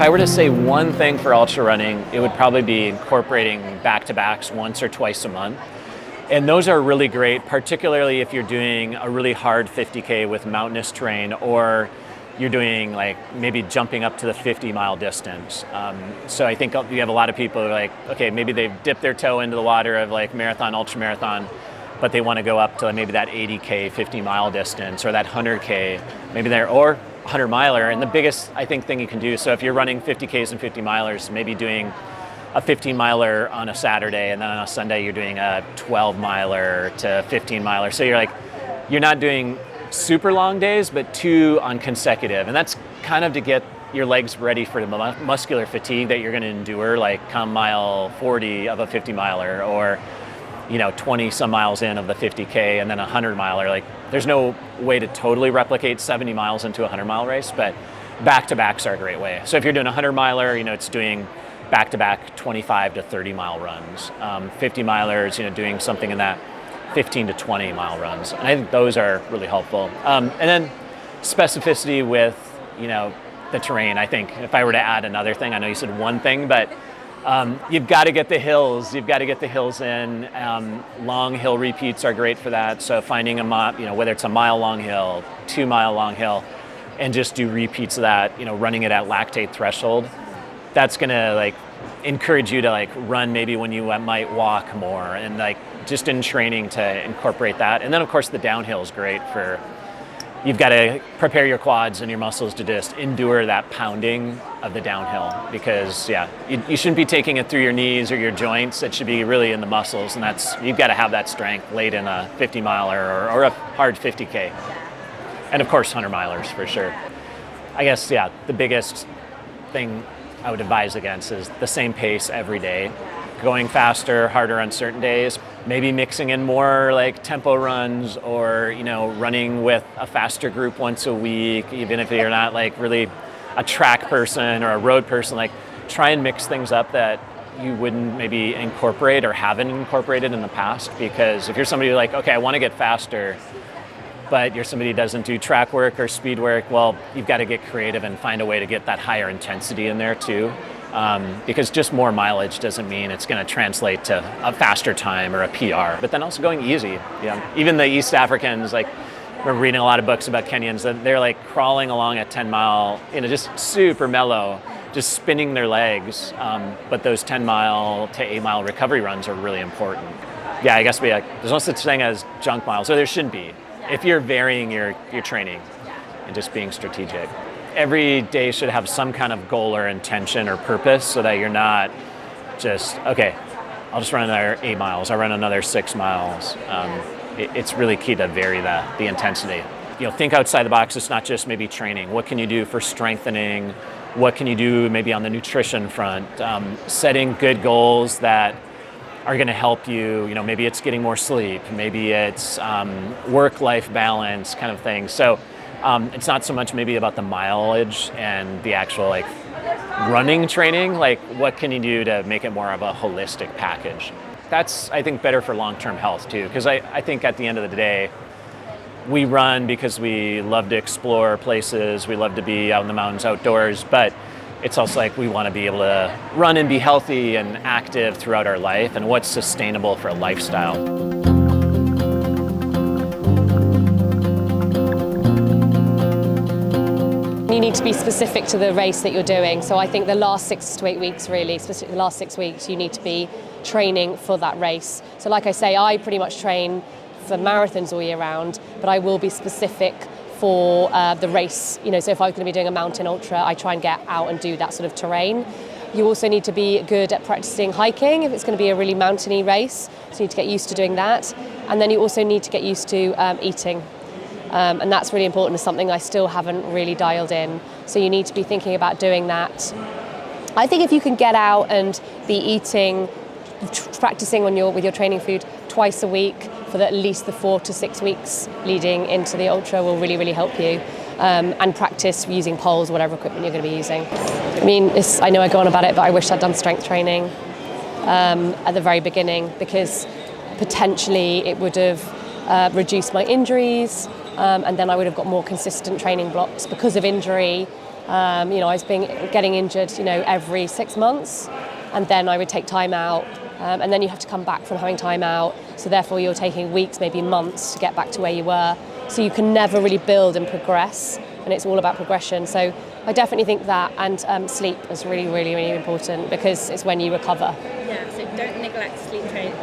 I were to say one thing for ultra running, it would probably be incorporating back-to-backs once or twice a month. And those are really great, particularly if you're doing a really hard 50K with mountainous terrain, or you're doing like maybe jumping up to the 50-mile distance. So I think you have a lot of people who are like, okay, maybe they've dipped their toe into the water of like marathon, ultra marathon, but they want to go up to maybe that 80K, 50-mile distance, or that 100K, maybe there, or 100-miler. And the biggest, I think, thing you can do, so if you're running 50Ks and 50-milers, maybe doing a 15-miler on a Saturday, and then on a Sunday you're doing a 12-miler to 15-miler. So you're not doing super long days, but 2 on consecutive. And that's kind of to get your legs ready for the muscular fatigue that you're going to endure, like come mile 40 of a 50-miler, or 20 some miles in of the 50K and then a 100-miler. Like there's no way to totally replicate 70 miles into a 100-mile race, but back-to-backs are a great way. So if you're doing a 100-miler, it's doing back-to-back 25 to 30-mile runs. 50-milers, doing something in that 15 to 20-mile runs. And I think those are really helpful. And then specificity with, the terrain. I think if I were to add another thing, I know you said one thing, but you've got to get the hills. You've got to get the hills in. Long hill repeats are great for that. So finding whether it's a mile-long hill, 2-mile-long hill, and just do repeats of that, running it at lactate threshold. That's going to encourage you to run maybe when you might walk more, and just in training to incorporate that. And then of course the downhill is great for, you've got to prepare your quads and your muscles to just endure that pounding of the downhill, because you shouldn't be taking it through your knees or your joints. It should be really in the muscles, and you've got to have that strength late in a 50-miler or a hard 50K. And of course 100-milers for sure. I guess the biggest thing I would advise against is the same pace every day, going faster, harder on certain days, maybe mixing in more tempo runs, or running with a faster group once a week, even if you're not really a track person or a road person. Try and mix things up that you wouldn't maybe incorporate or haven't incorporated in the past. Because if you're somebody okay, I want to get faster, but you're somebody who doesn't do track work or speed work, well, you've got to get creative and find a way to get that higher intensity in there too. Because just more mileage doesn't mean it's going to translate to a faster time or a PR. But then also going easy. Even the East Africans, we're reading a lot of books about Kenyans, that they're crawling along a 10-mile, just super mellow, just spinning their legs. But those 10-mile to 8-mile recovery runs are really important. I guess there's no such thing as junk miles, or there shouldn't be, if you're varying your training and just being strategic. Every day should have some kind of goal or intention or purpose, so that you're not just, okay, I'll just run another 8 miles, I'll run another 6 miles. It's really key to vary the intensity. Think outside the box. It's not just maybe training. What can you do for strengthening? What can you do maybe on the nutrition front? Setting good goals that are going to help you. Maybe it's getting more sleep, maybe it's work-life balance kind of thing. So it's not so much maybe about the mileage and the actual running training. What can you do to make it more of a holistic package? That's, I think, better for long-term health too, because I think at the end of the day, we run because we love to explore places, we love to be out in the mountains outdoors, but it's also we want to be able to run and be healthy and active throughout our life, and what's sustainable for a lifestyle. You need to be specific to the race that you're doing. So I think the last 6 to 8 weeks, really, specifically the last 6 weeks, you need to be training for that race. So like I say, I pretty much train for marathons all year round, but I will be specific for the race. So if I'm going to be doing a mountain ultra, I try and get out and do that sort of terrain. You also need to be good at practicing hiking if it's going to be a really mountainy race. So you need to get used to doing that. And then you also need to get used to eating. And that's really important. It's something I still haven't really dialed in. So you need to be thinking about doing that. I think if you can get out and be eating, practicing with your training food twice a week for at least the 4 to 6 weeks leading into the ultra will really, really help you. And practice using poles, whatever equipment you're going to be using. I know I go on about it, but I wish I'd done strength training at the very beginning, because potentially it would have reduced my injuries, and then I would have got more consistent training blocks. Because of injury, I was getting injured, every 6 months, and then I would take time out, and then you have to come back from having time out. So therefore, you're taking weeks, maybe months, to get back to where you were. So you can never really build and progress, and it's all about progression. So I definitely think that, and sleep is really, really, really important, because it's when you recover. Yeah, so don't neglect sleep training.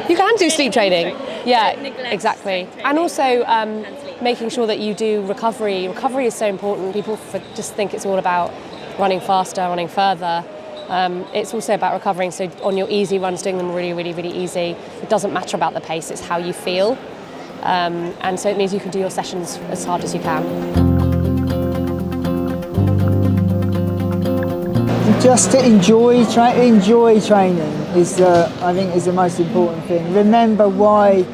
You can do sleep training. Yeah, exactly. Training and also and sleep. making sure that you do recovery. Recovery is so important. People just think it's all about running faster, running further. It's also about recovering. So on your easy runs, doing them really, really, really easy. It doesn't matter about the pace, it's how you feel. And so it means you can do your sessions as hard as you can. Just to enjoy training is I think is the most important thing. Remember why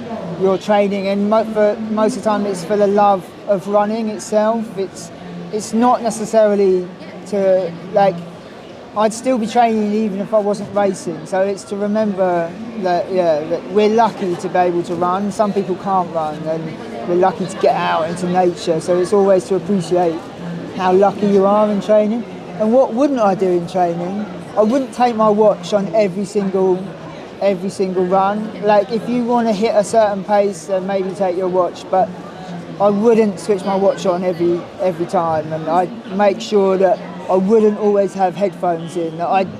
you're training, and for most of the time it's for the love of running itself. It's not necessarily to I'd still be training even if I wasn't racing. So it's to remember that we're lucky to be able to run. Some people can't run, and we're lucky to get out into nature. So it's always to appreciate how lucky you are in training. And what wouldn't I do in training? I wouldn't take my watch on every single run. Like, if you want to hit a certain pace, then maybe take your watch, but I wouldn't switch my watch on every time, and I'd make sure that I wouldn't always have headphones in, that I'd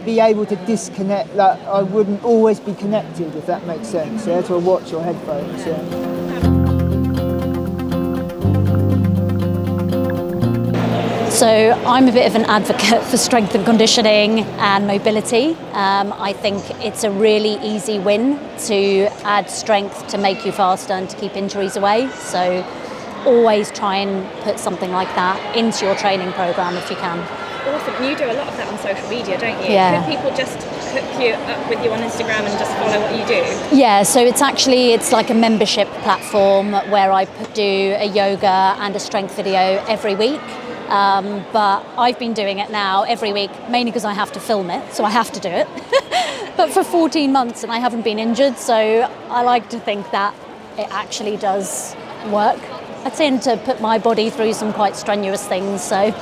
be able to disconnect, that I wouldn't always be connected, if that makes sense, to a watch or headphones. So I'm a bit of an advocate for strength and conditioning and mobility. I think it's a really easy win to add strength to make you faster and to keep injuries away. So always try and put something like that into your training program if you can. Awesome. You do a lot of that on social media, don't you? Yeah. Could people just hook you up with you on Instagram and just follow what you do? Yeah, so it's like a membership platform where I do a yoga and a strength video every week. But I've been doing it now every week, mainly because I have to film it, so I have to do it. But for 14 months and I haven't been injured, so I like to think that it actually does work. I tend to put my body through some quite strenuous things, so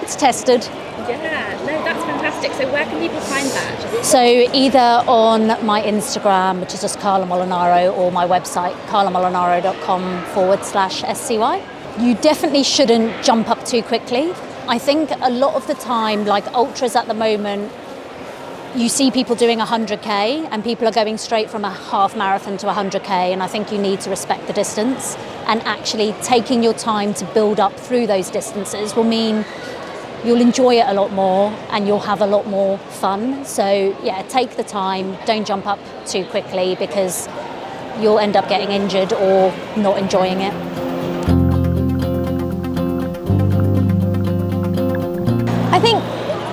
it's tested. Yeah, no, that's fantastic. So where can people find that? So either on my Instagram, which is just Carla Molinaro, or my website, carlamolinaro.com/SCY. You definitely shouldn't jump up too quickly. I think a lot of the time, like ultras at the moment, you see people doing 100k and people are going straight from a half marathon to 100k, and I think you need to respect the distance, and actually taking your time to build up through those distances will mean you'll enjoy it a lot more and you'll have a lot more fun. So yeah, take the time, don't jump up too quickly, because you'll end up getting injured or not enjoying it.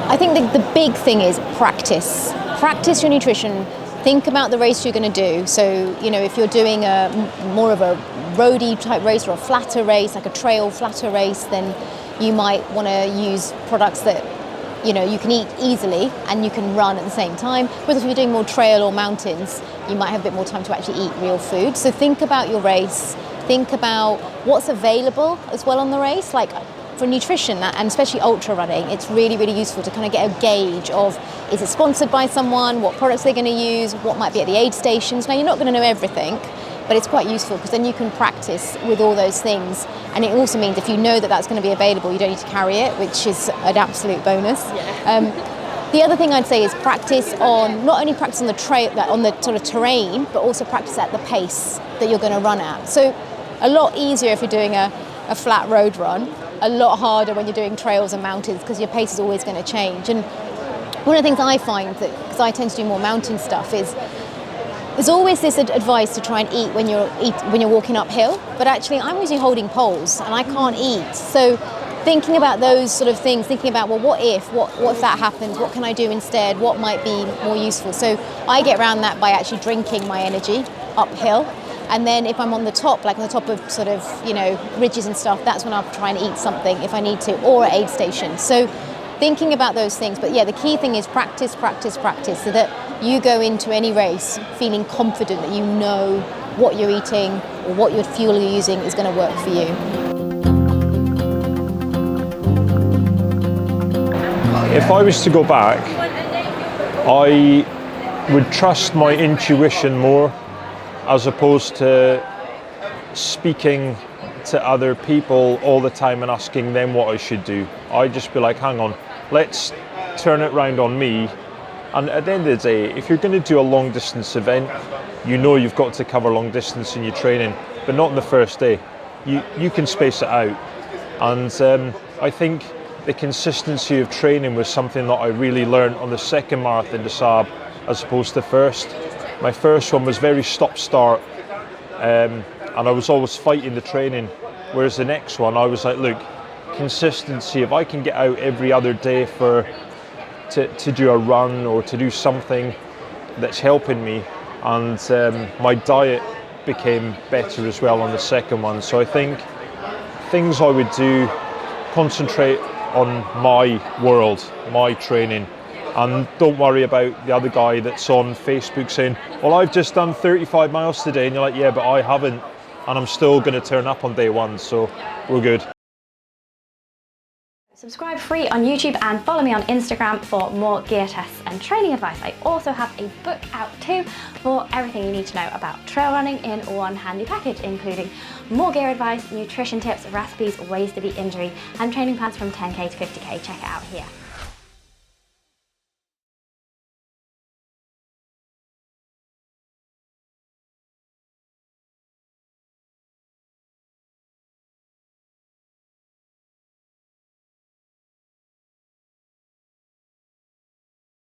I think the big thing is practice. Practice your nutrition. Think about the race you're going to do. So, if you're doing more of a roadie type race or a flatter race, like a trail flatter race, then you might want to use products that, you can eat easily and you can run at the same time. Whereas if you're doing more trail or mountains, you might have a bit more time to actually eat real food. So think about your race. Think about what's available as well on the race. Like, for nutrition, and especially ultra running, it's really, really useful to kind of get a gauge of, is it sponsored by someone, what products they're going to use, what might be at the aid stations. Now, you're not going to know everything, but it's quite useful because then you can practice with all those things. And it also means if you know that that's going to be available, you don't need to carry it, which is an absolute bonus. Yeah. The other thing I'd say is practice on, not only practice on the on the sort of terrain, but also practice at the pace that you're going to run at. So a lot easier if you're doing a flat road run, a lot harder when you're doing trails and mountains, because your pace is always going to change. And one of the things I find, that because I tend to do more mountain stuff, is there's always this advice to try and eat when you're walking uphill, but actually I'm usually holding poles and I can't eat. So thinking about those sort of things, thinking about, well, what if that happens? What can I do instead? What might be more useful? So I get around that by actually drinking my energy uphill. And then if I'm on the top, like on the top of sort of, ridges and stuff, that's when I'll try and eat something if I need to, or at aid stations. So thinking about those things. But yeah, the key thing is practice, practice, practice, so that you go into any race feeling confident that you know what you're eating or what your fuel you're using is going to work for you. If I was to go back, I would trust my intuition more as opposed to speaking to other people all the time and asking them what I should do. I'd just be like, hang on, let's turn it round on me. And at the end of the day, if you're going to do a long distance event, you know you've got to cover long distance in your training, but not on the first day. You can space it out. And I think the consistency of training was something that I really learned on the second marathon, the Saab, as opposed to first. My first one was very stop-start, and I was always fighting the training, whereas the next one I was like, look, consistency, if I can get out every other day to do a run or to do something that's helping me, and my diet became better as well on the second one. So I think things I would do, concentrate on my world, my training, and don't worry about the other guy that's on Facebook saying, well, I've just done 35 miles today, and you're like, yeah, but I haven't, and I'm still going to turn up on day one, so we're good. Subscribe free on YouTube and follow me on Instagram for more gear tests and training advice. I also have a book out too for everything you need to know about trail running in one handy package, including more gear advice, nutrition tips, recipes, ways to beat injury, and training plans from 10k to 50k. Check it out here.